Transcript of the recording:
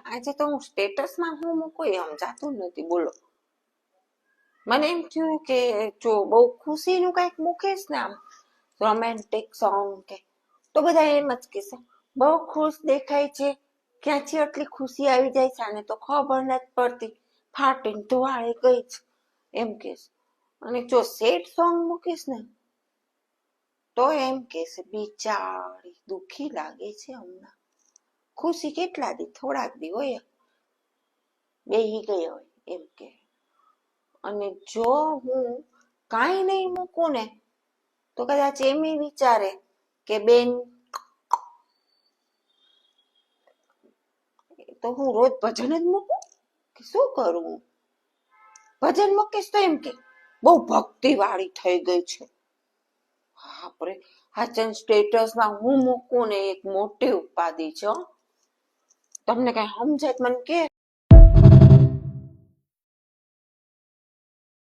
આજે તો હું સ્ટેટસમાં હું મૂકું એ સમજાતું નથી. બોલો, મને એમ થયું કે જો બહુ ખુશીનું કંઈક મૂકીશ ને, આમ રોમેન્ટિક સોંગ કે, તો બધા એમ જ કહેશે બહુ ખુશ દેખાય છે, ક્યાંથી આટલી ખુશી આવી જાય છે, આને તો ખબર નથી પડતી, ફાટીને ધોવાળે ગઈ છે, એમ કહેશે. અને જો સેડ સોંગ મૂકીશ ને, તો એમ કહેશે બિચારી દુઃખી લાગે છે હમણાં, ખુશી કેટલા દી, થોડાક દી હોય, બેહી ગઈ હોય, એમ કે. અને જો હું કાંઈ નહીં મૂકું ને, તો કદાચ એમ વિચારે કે બેન, તો હું રોજ ભજન જ મૂકું કે શું કરું? ભજન મૂકીશ તો એમ કે બહુ ભક્તિ વાળી થઈ ગઈ છે. બાપરે, હાચન સ્ટેટસમાં હું મૂકું ને એક મોટી ઉપાધિ છે. તમને કઈ સમજાય મને કે